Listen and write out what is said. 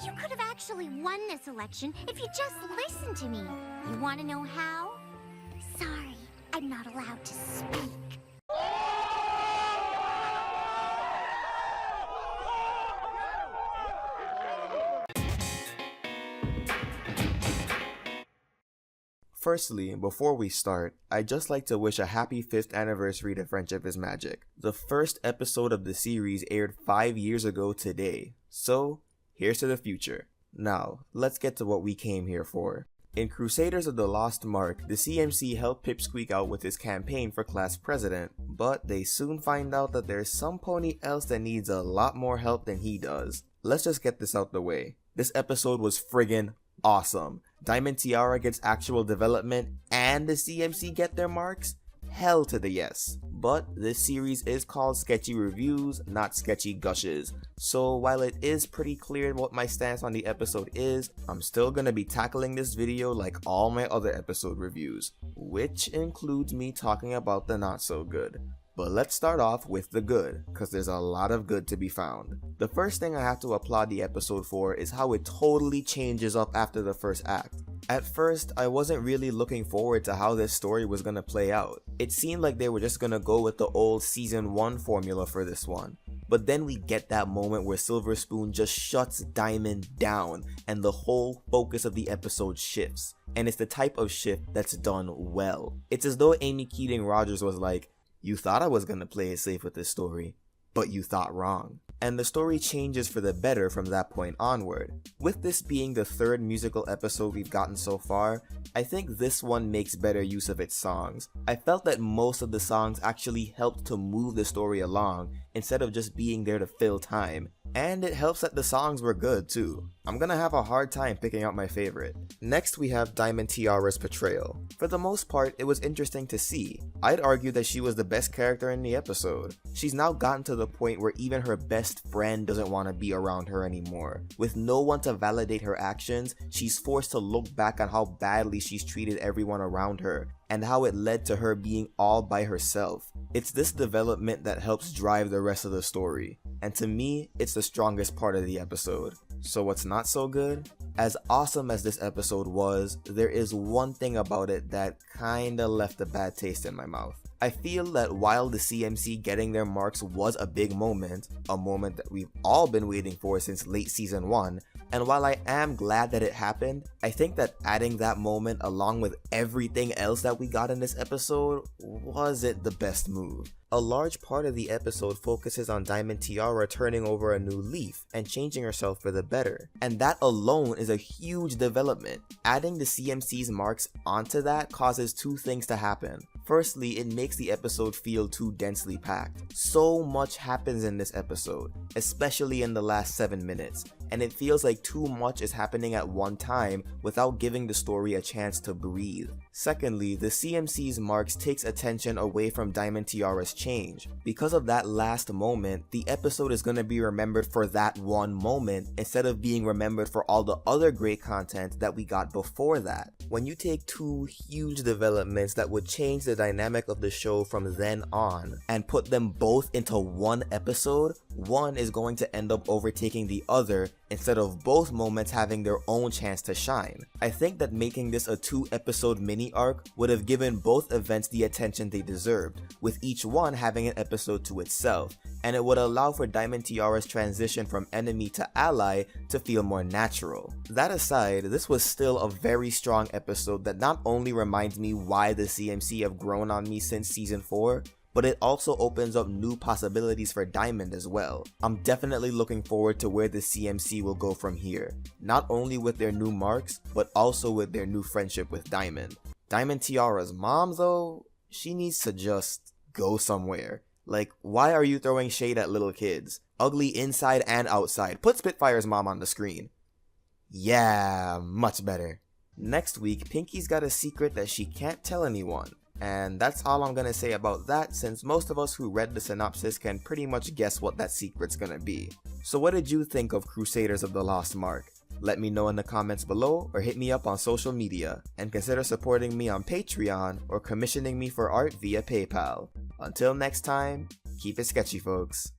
You could have actually won this election if you just listened to me. You want to know how? Sorry, I'm not allowed to speak. Firstly, before we start, I'd just like to wish a happy 5th anniversary to Friendship is Magic. The first episode of the series aired 5 years ago today, so here's to the future. Now, let's get to what we came here for. In Crusaders of the Lost Mark, the CMC helped Pipsqueak out with his campaign for class president, but they soon find out that there's some pony else that needs a lot more help than he does. Let's just get this out the way. This episode was friggin' awesome. Diamond Tiara gets actual development and the CMC get their marks? Hell to the yes. But this series is called Sketchy Reviews, not Sketchy Gushes. So while it is pretty clear what my stance on the episode is, I'm still gonna be tackling this video like all my other episode reviews, which includes me talking about the not so good. But let's start off with the good, cause there's a lot of good to be found. The first thing I have to applaud the episode for is how it totally changes up after the first act. At first, I wasn't really looking forward to how this story was gonna play out. It seemed like they were just gonna go with the old season 1 formula for this one. But then we get that moment where Silver Spoon just shuts Diamond down and the whole focus of the episode shifts. And it's the type of shift that's done well. It's as though Amy Keating Rogers was like, "You thought I was gonna play it safe with this story, but you thought wrong." And the story changes for the better from that point onward. With this being the 3rd musical episode we've gotten so far, I think this one makes better use of its songs. I felt that most of the songs actually helped to move the story along instead of just being there to fill time. And it helps that the songs were good too. I'm gonna have a hard time picking out my favorite. Next we have Diamond Tiara's portrayal. For the most part, it was interesting to see. I'd argue that she was the best character in the episode. She's now gotten to the point where even her best friend doesn't want to be around her anymore. With no one to validate her actions, she's forced to look back on how badly she's treated everyone around her, and how it led to her being all by herself. It's this development that helps drive the rest of the story, and to me, it's the strongest part of the episode. So what's not so good? As awesome as this episode was, there is one thing about it that kinda left a bad taste in my mouth. I feel that while the CMC getting their marks was a big moment, a moment that we've all been waiting for since late season 1, and while I am glad that it happened, I think that adding that moment along with everything else that we got in this episode wasn't the best move. A large part of the episode focuses on Diamond Tiara turning over a new leaf and changing herself for the better, and that alone is a huge development. Adding the CMC's marks onto that causes two things to happen. Firstly, it makes the episode feel too densely packed. So much happens in this episode, especially in the last 7 minutes, and it feels like too much is happening at one time without giving the story a chance to breathe. Secondly, the CMC's marks takes attention away from Diamond Tiara's change. Because of that last moment, the episode is gonna be remembered for that one moment instead of being remembered for all the other great content that we got before that. When you take two huge developments that would change the dynamic of the show from then on and put them both into one episode, one is going to end up overtaking the other instead of both moments having their own chance to shine. I think that making this a 2-episode mini arc would have given both events the attention they deserved, with each one having an episode to itself, and it would allow for Diamond Tiara's transition from enemy to ally to feel more natural. That aside, this was still a very strong episode that not only reminds me why the CMC have grown on me since season 4, but it also opens up new possibilities for Diamond as well. I'm definitely looking forward to where the CMC will go from here, not only with their new marks, but also with their new friendship with Diamond. Diamond Tiara's mom though, she needs to just go somewhere. Like, why are you throwing shade at little kids? Ugly inside and outside. Put Spitfire's mom on the screen. Yeah, much better. Next week, Pinky's got a secret that she can't tell anyone. And that's all I'm gonna say about that, since most of us who read the synopsis can pretty much guess what that secret's gonna be. So what did you think of Crusaders of the Lost Mark? Let me know in the comments below or hit me up on social media, and consider supporting me on Patreon or commissioning me for art via PayPal. Until next time, keep it sketchy folks.